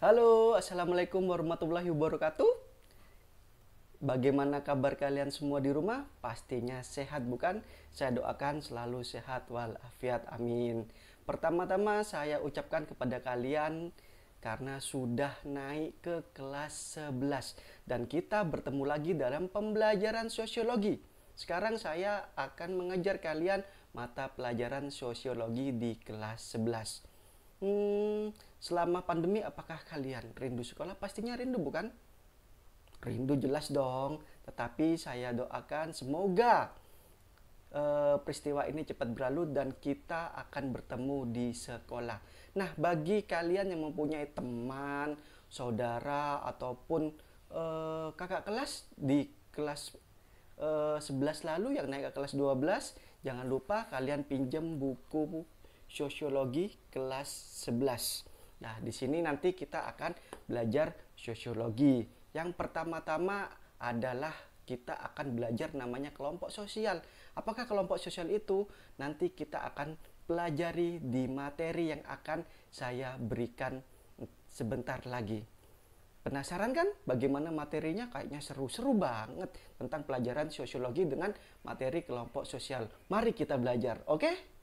Halo, assalamualaikum warahmatullahi wabarakatuh. Bagaimana kabar kalian semua di rumah? Pastinya sehat, bukan? Saya doakan selalu sehat walafiat, amin. Pertama-tama saya ucapkan kepada kalian karena sudah naik ke kelas 11 dan kita bertemu lagi dalam pembelajaran sosiologi. Sekarang saya akan mengajar kalian mata pelajaran sosiologi di kelas 11. Selama pandemi apakah kalian rindu sekolah? Pastinya rindu, bukan? Rindu jelas dong. Tetapi saya doakan semoga peristiwa ini cepat berlalu dan kita akan bertemu di sekolah. Nah, bagi kalian yang mempunyai teman, saudara ataupun kakak kelas di kelas 11 lalu yang naik ke kelas 12, jangan lupa kalian pinjam buku sosiologi kelas 11. Nah, di sini nanti kita akan belajar sosiologi. Yang pertama-tama adalah kita akan belajar namanya kelompok sosial. Apakah kelompok sosial itu? Nanti kita akan pelajari di materi yang akan saya berikan sebentar lagi. Penasaran kan bagaimana materinya? Kayaknya seru-seru banget tentang pelajaran sosiologi dengan materi kelompok sosial. Mari kita belajar, oke?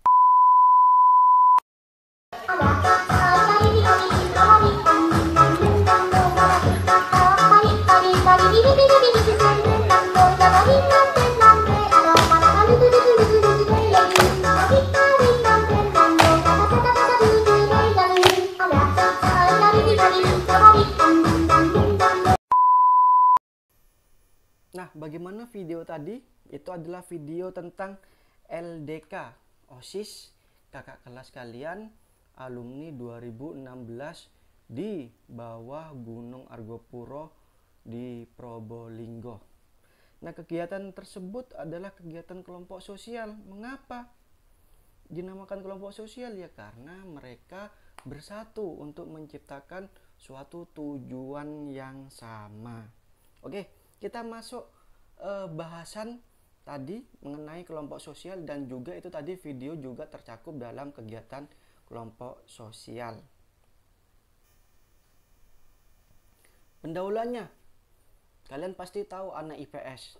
Nah, bagaimana video tadi? Itu adalah video tentang LDK, OSIS, kakak kelas kalian, alumni 2016 di bawah Gunung Argopuro di Probolinggo. Nah, kegiatan tersebut adalah kegiatan kelompok sosial. Mengapa dinamakan kelompok sosial? Ya karena mereka bersatu untuk menciptakan suatu tujuan yang sama. Oke, kita masuk bahasan tadi mengenai kelompok sosial dan juga itu tadi video juga tercakup dalam kegiatan kelompok sosial. Pendahuluannya, kalian pasti tahu anak IPS,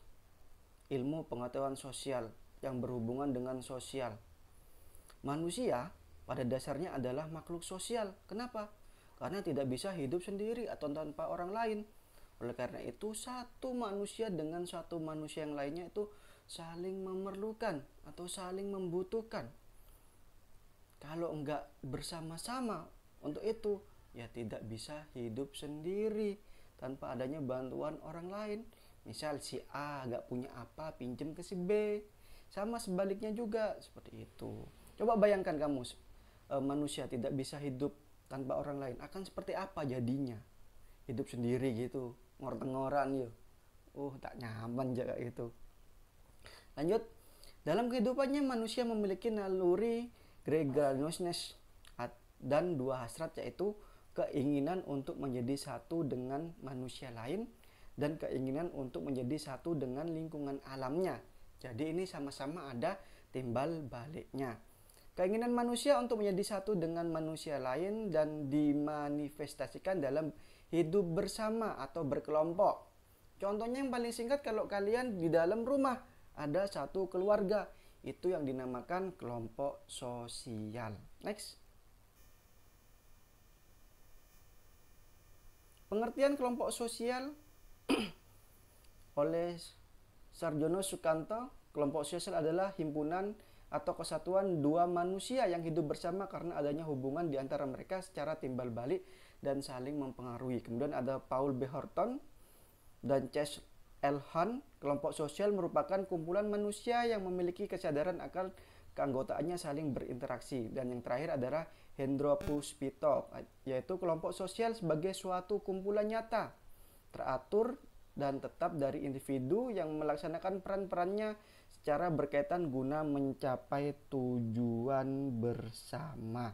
ilmu pengetahuan sosial yang berhubungan dengan sosial. Manusia pada dasarnya adalah makhluk sosial. Kenapa? Karena tidak bisa hidup sendiri atau tanpa orang lain. Oleh karena itu, satu manusia dengan satu manusia yang lainnya itu saling memerlukan atau saling membutuhkan. Kalau enggak bersama-sama untuk itu, ya tidak bisa hidup sendiri tanpa adanya bantuan orang lain. Misal si A enggak punya apa, pinjam ke si B. Sama sebaliknya juga seperti itu. Coba bayangkan kamu, manusia tidak bisa hidup tanpa orang lain, akan seperti apa jadinya? Hidup sendiri gitu, ngor-ngoran yuk. Tak nyaman jaga itu. Lanjut, dalam kehidupannya manusia memiliki naluri gregarious dan dua hasrat, yaitu keinginan untuk menjadi satu dengan manusia lain dan keinginan untuk menjadi satu dengan lingkungan alamnya. Jadi ini sama-sama ada timbal baliknya. Keinginan manusia untuk menjadi satu dengan manusia lain dan dimanifestasikan dalam hidup bersama atau berkelompok. Contohnya yang paling singkat, kalau kalian di dalam rumah ada satu keluarga, itu yang dinamakan kelompok sosial. Next. Pengertian kelompok sosial oleh Sarjono Sukanto, kelompok sosial adalah himpunan atau kesatuan dua manusia yang hidup bersama karena adanya hubungan di antara mereka secara timbal balik dan saling mempengaruhi. Kemudian ada Paul B. Horton dan Chase L. Hunt, kelompok sosial merupakan kumpulan manusia yang memiliki kesadaran akan keanggotaannya saling berinteraksi. Dan yang terakhir adalah Hendro Puspito, yaitu kelompok sosial sebagai suatu kumpulan nyata, teratur dan tetap dari individu yang melaksanakan peran-perannya secara berkaitan guna mencapai tujuan bersama.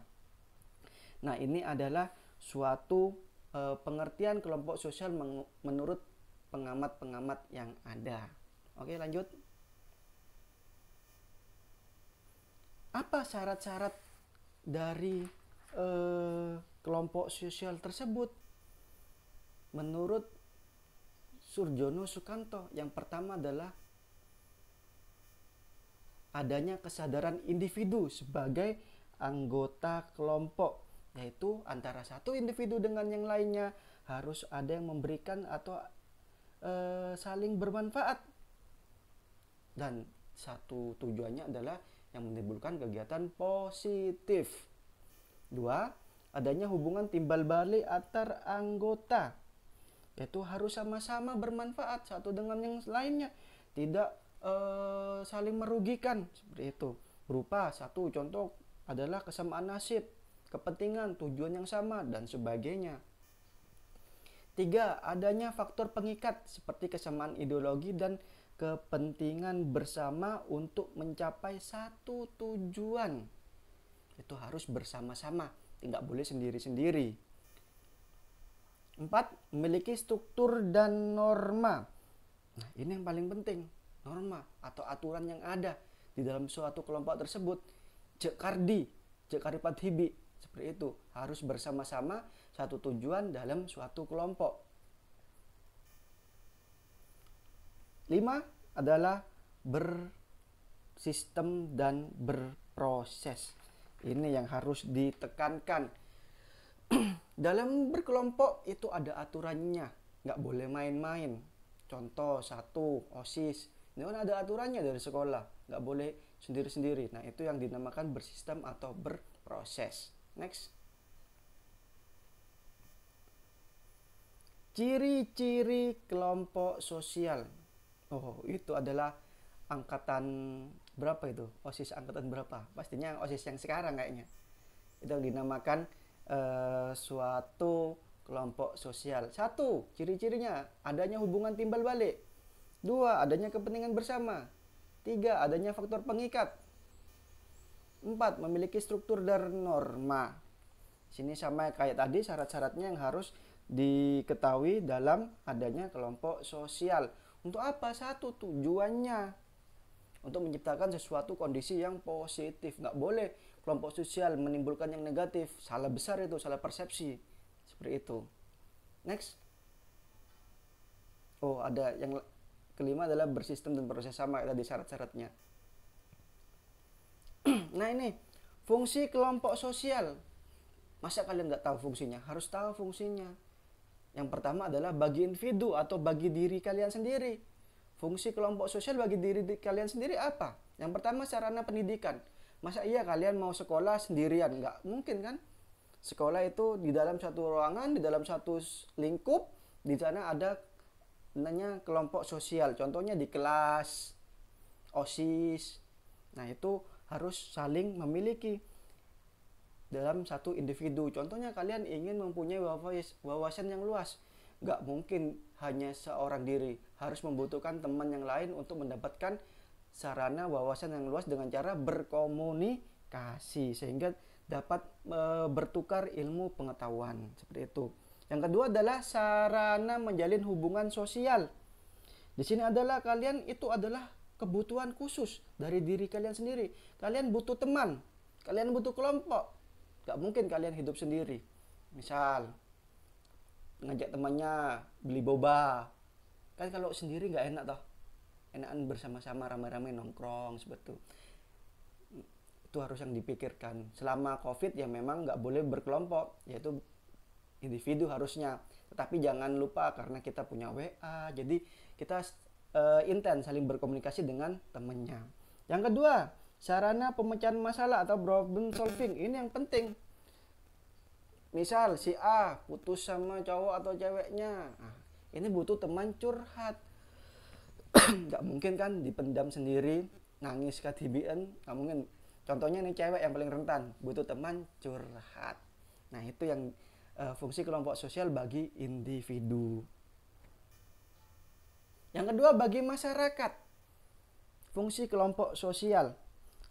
Nah, ini adalah suatu pengertian kelompok sosial menurut pengamat-pengamat yang ada. Oke, lanjut. Apa syarat-syarat dari kelompok sosial tersebut? Menurut Surjono Sukanto, yang pertama adalah adanya kesadaran individu sebagai anggota kelompok, yaitu antara satu individu dengan yang lainnya harus ada yang memberikan atau saling bermanfaat, dan satu tujuannya adalah yang menimbulkan kegiatan positif. Dua, adanya hubungan timbal balik antar anggota, yaitu harus sama-sama bermanfaat satu dengan yang lainnya, tidak saling merugikan, seperti itu. Berupa satu contoh adalah kesamaan nasib, kepentingan, tujuan yang sama, dan sebagainya. Tiga, adanya faktor pengikat seperti kesamaan ideologi dan kepentingan bersama untuk mencapai satu tujuan. Itu harus bersama-sama, tidak boleh sendiri-sendiri. Empat, memiliki struktur dan norma. Nah, ini yang paling penting, norma atau aturan yang ada di dalam suatu kelompok tersebut. Jekardi Pathibi, seperti itu, harus bersama-sama satu tujuan dalam suatu kelompok. 5 adalah bersistem dan berproses. Ini yang harus ditekankan. Dalam berkelompok itu ada aturannya, nggak boleh main-main. Contoh satu, OSIS, ini kan ada aturannya dari sekolah, nggak boleh sendiri-sendiri. Nah, itu yang dinamakan bersistem atau berproses. Next. Ciri-ciri kelompok sosial. Oh, itu adalah angkatan berapa itu? OSIS angkatan berapa? Pastinya OSIS yang sekarang kayaknya. Itu yang dinamakan suatu kelompok sosial. Satu, ciri-cirinya adanya hubungan timbal balik. Dua, adanya kepentingan bersama. Tiga, adanya faktor pengikat. Empat, memiliki struktur dan norma. Sini sama kayak tadi, syarat-syaratnya yang harus diketahui dalam adanya kelompok sosial. Untuk apa? Satu, tujuannya untuk menciptakan sesuatu kondisi yang positif. Nggak boleh kelompok sosial menimbulkan yang negatif. Salah besar itu, salah persepsi. Seperti itu. Next. Oh, ada yang kelima adalah bersistem dan proses, sama tadi syarat-syaratnya. Nah, ini fungsi kelompok sosial. Masa kalian nggak tahu fungsinya? Harus tahu fungsinya. Yang pertama adalah bagi individu atau bagi diri kalian sendiri. Fungsi kelompok sosial bagi diri kalian sendiri apa? Yang pertama, sarana pendidikan. Masa iya kalian mau sekolah sendirian? Nggak mungkin kan? Sekolah itu di dalam satu ruangan, di dalam satu lingkup, di sana ada namanya kelompok sosial. Contohnya di kelas, OSIS. Nah, itu harus saling memiliki dalam satu individu. Contohnya kalian ingin mempunyai wawasan yang luas, nggak mungkin hanya seorang diri, harus membutuhkan teman yang lain untuk mendapatkan sarana wawasan yang luas dengan cara berkomunikasi sehingga dapat bertukar ilmu pengetahuan, seperti itu. Yang kedua adalah sarana menjalin hubungan sosial. Di sini adalah kalian itu adalah kebutuhan khusus dari diri kalian sendiri. Kalian butuh teman, kalian butuh kelompok. Gak mungkin kalian hidup sendiri. Misal ngajak temannya beli boba, kan kalau sendiri gak enak toh. Enakan bersama-sama ramai-ramai nongkrong seperti itu. Itu harus yang dipikirkan. Selama COVID ya memang gak boleh berkelompok, yaitu individu harusnya. Tetapi jangan lupa karena kita punya WA, jadi kita intens saling berkomunikasi dengan temannya. Yang kedua, sarana pemecahan masalah atau problem solving. Ini yang penting. Misal si A putus sama cowok atau ceweknya, nah, ini butuh teman curhat. Gak mungkin kan dipendam sendiri, nangis ketibian, gak mungkin. Contohnya ini cewek yang paling rentan, butuh teman curhat. Nah, itu yang fungsi kelompok sosial bagi individu. Yang kedua, bagi masyarakat, fungsi kelompok sosial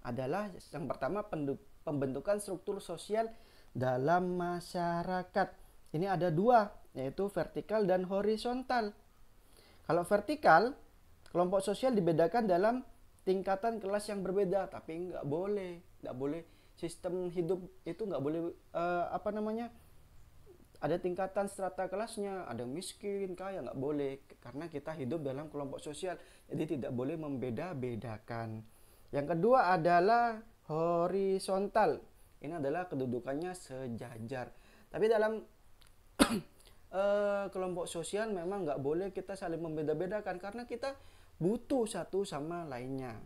adalah yang pertama pembentukan struktur sosial dalam masyarakat. Ini ada dua, yaitu vertikal dan horizontal. Kalau vertikal, kelompok sosial dibedakan dalam tingkatan kelas yang berbeda, tapi nggak boleh sistem hidup itu nggak boleh Ada tingkatan strata kelasnya, ada miskin, kaya, nggak boleh. Karena kita hidup dalam kelompok sosial, jadi tidak boleh membeda-bedakan. Yang kedua adalah horizontal. Ini adalah kedudukannya sejajar. Tapi dalam kelompok sosial memang nggak boleh kita saling membeda-bedakan karena kita butuh satu sama lainnya.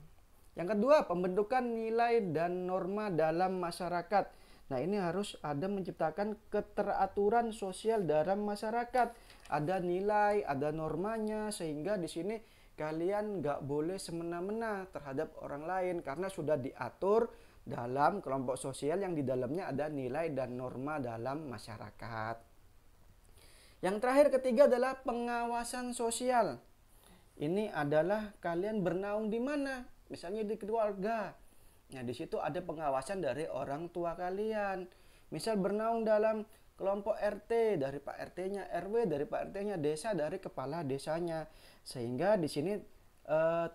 Yang kedua, pembentukan nilai dan norma dalam masyarakat. Nah, ini harus ada menciptakan keteraturan sosial dalam masyarakat. Ada nilai, ada normanya, sehingga di sini kalian nggak boleh semena-mena terhadap orang lain karena sudah diatur dalam kelompok sosial yang di dalamnya ada nilai dan norma dalam masyarakat. Yang terakhir ketiga adalah pengawasan sosial. Ini adalah kalian bernaung di mana? Misalnya di keluarga. Nah, di situ ada pengawasan dari orang tua kalian. Misal bernaung dalam kelompok RT, dari Pak RT-nya, RW dari Pak RT-nya, desa dari kepala desanya. Sehingga di sini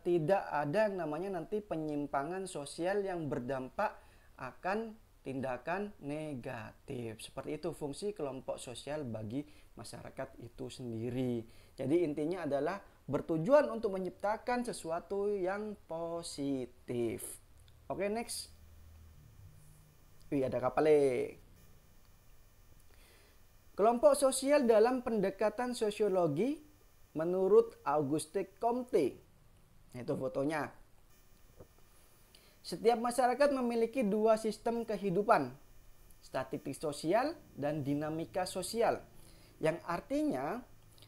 tidak ada yang namanya nanti penyimpangan sosial yang berdampak akan tindakan negatif. Seperti itu fungsi kelompok sosial bagi masyarakat itu sendiri. Jadi intinya adalah bertujuan untuk menciptakan sesuatu yang positif. Oke, next. Ada kapale. Kelompok sosial dalam pendekatan sosiologi menurut Auguste Comte. Itu fotonya. Setiap masyarakat memiliki dua sistem kehidupan, statistik sosial dan dinamika sosial. Yang artinya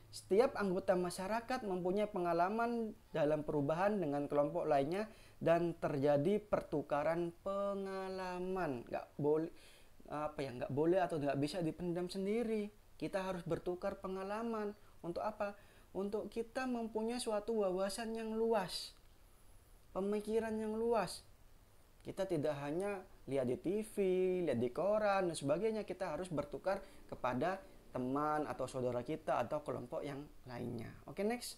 setiap anggota masyarakat mempunyai pengalaman dalam perubahan dengan kelompok lainnya dan terjadi pertukaran pengalaman. Nggak boleh atau nggak bisa dipendam sendiri. Kita harus bertukar pengalaman. Untuk apa? Untuk kita mempunyai suatu wawasan yang luas, pemikiran yang luas. Kita tidak hanya lihat di TV, lihat di koran dan sebagainya. Kita harus bertukar kepada teman atau saudara kita atau kelompok yang lainnya. Oke, next.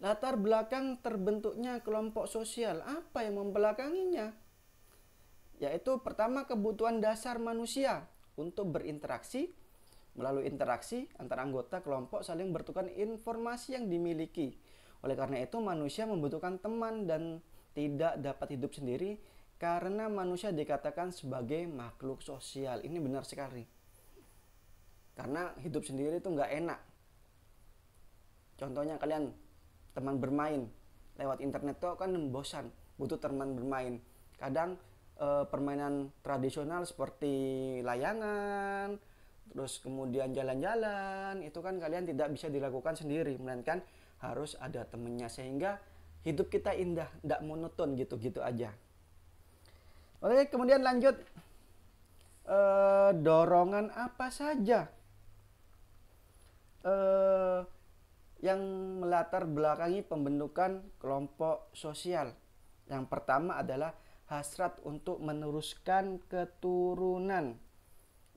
Latar belakang terbentuknya kelompok sosial. Apa yang membelakanginya? Yaitu pertama, kebutuhan dasar manusia untuk berinteraksi. Melalui interaksi antara anggota kelompok saling bertukar informasi yang dimiliki. Oleh karena itu manusia membutuhkan teman dan tidak dapat hidup sendiri karena manusia dikatakan sebagai makhluk sosial. Ini benar sekali. Karena hidup sendiri itu nggak enak. Contohnya kalian teman bermain lewat internet tuh kan bosan, butuh teman bermain. Kadang permainan tradisional seperti layangan, terus kemudian jalan-jalan, itu kan kalian tidak bisa dilakukan sendiri, melainkan harus ada temennya, sehingga hidup kita indah, tidak monoton gitu-gitu aja. Oke, kemudian lanjut, dorongan apa saja yang melatar belakangi pembentukan kelompok sosial. Yang pertama adalah hasrat untuk meneruskan keturunan.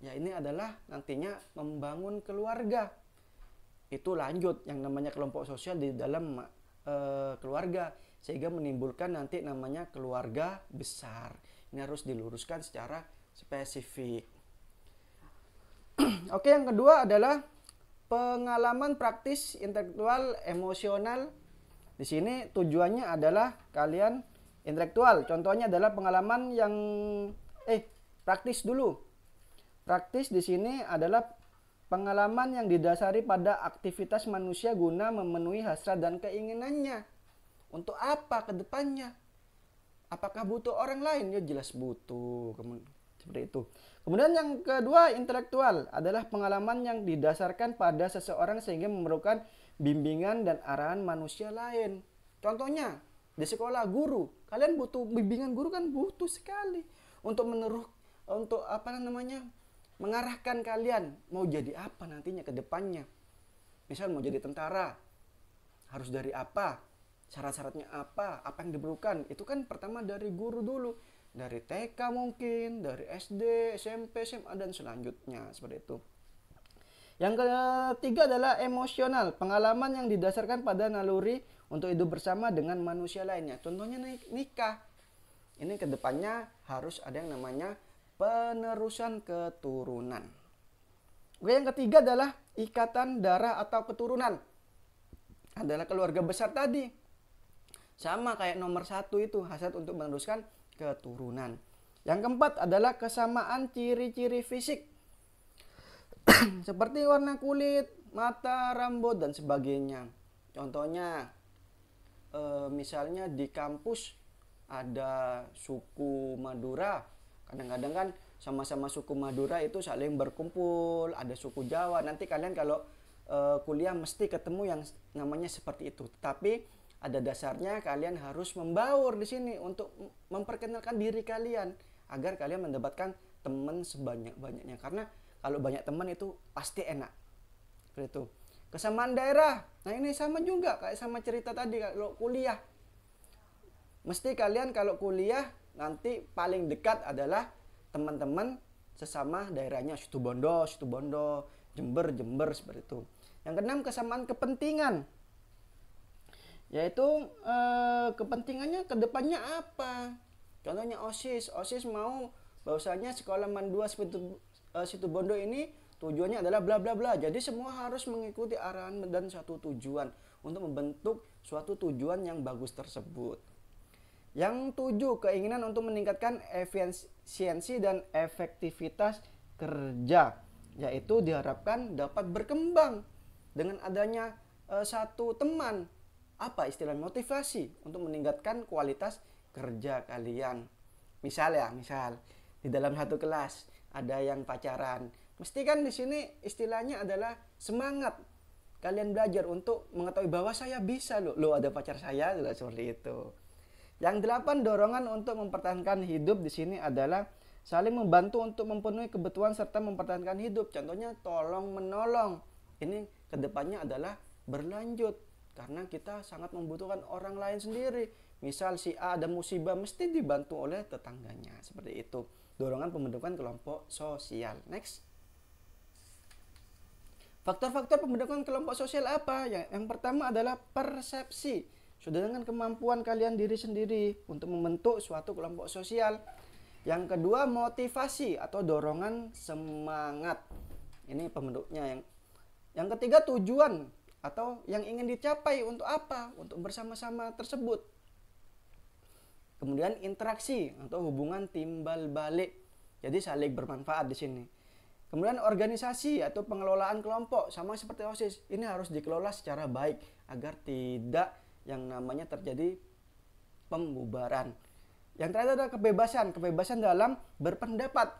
Ya, ini adalah nantinya membangun keluarga. Itu lanjut yang namanya kelompok sosial di dalam keluarga, sehingga menimbulkan nanti namanya keluarga besar. Ini harus diluruskan secara spesifik. Oke, yang kedua adalah pengalaman praktis intelektual emosional. Di sini tujuannya adalah kalian intelektual. Contohnya adalah pengalaman yang praktis dulu. Praktis di sini adalah pengalaman yang didasari pada aktivitas manusia guna memenuhi hasrat dan keinginannya. Untuk apa ke depannya? Apakah butuh orang lain? Ya jelas butuh. Seperti itu. Kemudian yang kedua, intelektual adalah pengalaman yang didasarkan pada seseorang sehingga memerlukan bimbingan dan arahan manusia lain. Contohnya di sekolah, guru. Kalian butuh bimbingan guru kan, butuh sekali untuk mengarahkan kalian mau jadi apa nantinya ke depannya. Misal mau jadi tentara, harus dari apa, syarat-syaratnya apa yang diperlukan. Itu kan pertama dari guru dulu, dari TK mungkin, dari SD, SMP, SMA dan selanjutnya, seperti itu. Yang ketiga adalah emosional, pengalaman yang didasarkan pada naluri untuk hidup bersama dengan manusia lainnya. Contohnya nikah. Ini kedepannya harus ada yang namanya penerusan keturunan. Oke, yang ketiga adalah ikatan darah atau keturunan. Adalah keluarga besar tadi. Sama kayak nomor 1 itu, hasrat untuk meneruskan keturunan. Yang keempat adalah kesamaan ciri-ciri fisik. Seperti warna kulit, mata, rambut, dan sebagainya. Contohnya, misalnya di kampus ada suku Madura. Kadang-kadang kan sama-sama suku Madura itu saling berkumpul. Ada suku Jawa. Nanti kalian kalau kuliah mesti ketemu yang namanya seperti itu. Tapi ada dasarnya kalian harus membaur di sini untuk memperkenalkan diri kalian agar kalian mendapatkan teman sebanyak-banyaknya. Karena kalau banyak teman itu pasti enak. Seperti itu. Kesamaan daerah. Nah, ini sama juga kayak sama cerita tadi kalau kuliah. Mesti kalian kalau kuliah nanti paling dekat adalah teman-teman sesama daerahnya, Situ Bondo, Jember, seperti itu. Yang keenam, kesamaan kepentingan. Yaitu kepentingannya ke depannya apa? Contohnya OSIS mau bahwasanya sekolah Man 2 Situ Bondo ini tujuannya adalah bla bla bla. Jadi semua harus mengikuti arahan dan suatu tujuan untuk membentuk suatu tujuan yang bagus tersebut. Yang 7, keinginan untuk meningkatkan efisiensi dan efektivitas kerja, yaitu diharapkan dapat berkembang dengan adanya satu teman. Apa istilah motivasi untuk meningkatkan kualitas kerja kalian. Misal di dalam satu kelas ada yang pacaran. Mesti kan di sini istilahnya adalah semangat kalian belajar untuk mengetahui bahwa saya bisa loh ada pacar saya, seperti itu. Yang 8, dorongan untuk mempertahankan hidup di sini adalah saling membantu untuk memenuhi kebutuhan serta mempertahankan hidup. Contohnya tolong menolong. Ini kedepannya adalah berlanjut. Karena kita sangat membutuhkan orang lain sendiri. Misal si A ada musibah, mesti dibantu oleh tetangganya. Seperti itu. Dorongan pembentukan kelompok sosial. Next. Faktor-faktor pembentukan kelompok sosial apa? Yang pertama adalah persepsi. Sudah dengan kemampuan kalian diri sendiri untuk membentuk suatu kelompok sosial. Yang kedua, motivasi atau dorongan semangat. Ini pembentuknya. Yang ketiga, tujuan atau yang ingin dicapai untuk apa? Untuk bersama-sama tersebut. Kemudian interaksi atau hubungan timbal balik. Jadi saling bermanfaat di sini. Kemudian organisasi atau pengelolaan kelompok sama seperti OSIS. Ini harus dikelola secara baik agar tidak yang namanya terjadi pembubaran. Yang terakhir adalah kebebasan dalam berpendapat.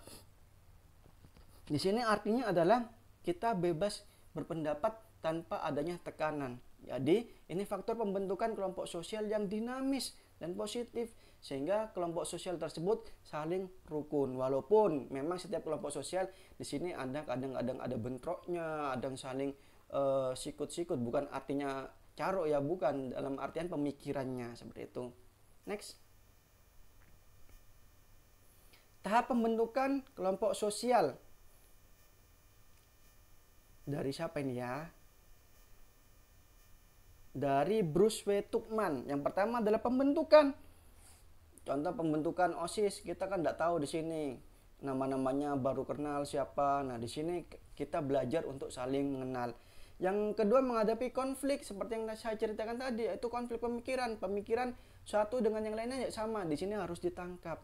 Di sini artinya adalah kita bebas berpendapat tanpa adanya tekanan. Jadi ini faktor pembentukan kelompok sosial yang dinamis dan positif sehingga kelompok sosial tersebut saling rukun. Walaupun memang setiap kelompok sosial di sini ada kadang-kadang ada bentroknya, ada yang saling sikut-sikut, bukan artinya carok ya, bukan, dalam artian pemikirannya seperti itu. Next. Tahap pembentukan kelompok sosial. Dari siapa ini ya? Dari Bruce W. Tuckman. Yang pertama adalah pembentukan. Contoh pembentukan OSIS, kita kan tidak tahu di sini nama-namanya, baru kenal siapa. Nah, di sini kita belajar untuk saling mengenal. Yang kedua, menghadapi konflik seperti yang saya ceritakan tadi, yaitu konflik pemikiran satu dengan yang lainnya sama. Di sini harus ditangkap.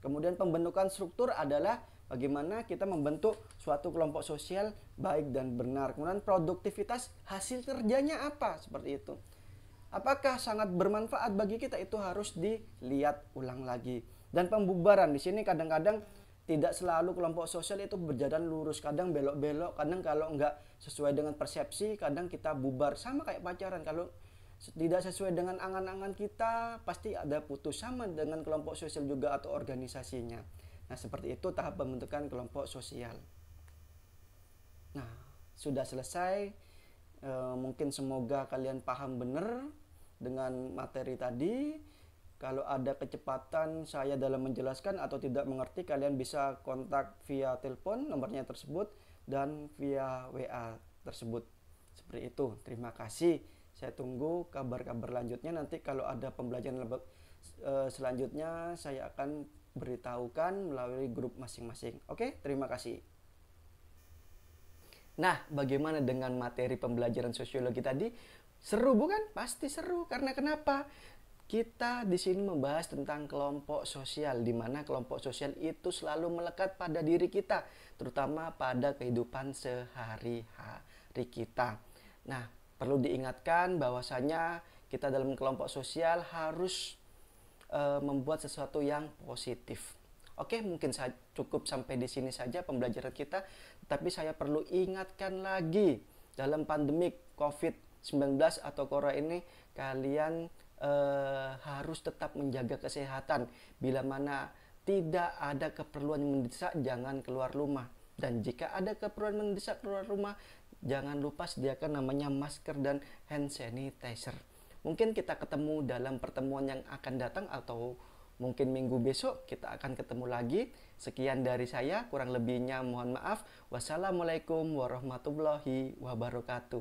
Kemudian pembentukan struktur adalah bagaimana kita membentuk suatu kelompok sosial baik dan benar. Kemudian produktivitas hasil kerjanya apa? Seperti itu. Apakah sangat bermanfaat bagi kita? Itu harus dilihat ulang lagi. Dan pembubaran di sini kadang-kadang tidak selalu kelompok sosial itu berjalan lurus. Kadang belok-belok, kadang kalau nggak sesuai dengan persepsi, kadang kita bubar. Sama kayak pacaran, kalau tidak sesuai dengan angan-angan kita, pasti ada putus. Sama dengan kelompok sosial juga atau organisasinya. Nah, seperti itu tahap pembentukan kelompok sosial. Nah, sudah selesai. Mungkin semoga kalian paham benar dengan materi tadi. Kalau ada kecepatan saya dalam menjelaskan atau tidak mengerti, kalian bisa kontak via telepon nomornya tersebut dan via WA tersebut. Seperti itu. Terima kasih. Saya tunggu kabar-kabar lanjutnya. Nanti kalau ada pembelajaran selanjutnya, saya akan beritahukan melalui grup masing-masing. Oke, terima kasih. Nah, bagaimana dengan materi pembelajaran sosiologi tadi? Seru bukan? Pasti seru. Karena kenapa? Kita di sini membahas tentang kelompok sosial, di mana kelompok sosial itu selalu melekat pada diri kita, terutama pada kehidupan sehari-hari kita. Nah, perlu diingatkan bahwasanya kita dalam kelompok sosial harus membuat sesuatu yang positif. Oke, mungkin cukup sampai di sini saja pembelajaran kita. Tapi saya perlu ingatkan lagi, dalam pandemik COVID-19 atau Corona ini, kalian harus tetap menjaga kesehatan. Bila mana tidak ada keperluan yang mendesak, jangan keluar rumah. Dan jika ada keperluan mendesak keluar rumah, jangan lupa sediakan namanya masker dan hand sanitizer. Mungkin kita ketemu dalam pertemuan yang akan datang, atau mungkin minggu besok kita akan ketemu lagi. Sekian dari saya, kurang lebihnya mohon maaf. Wassalamualaikum warahmatullahi wabarakatuh.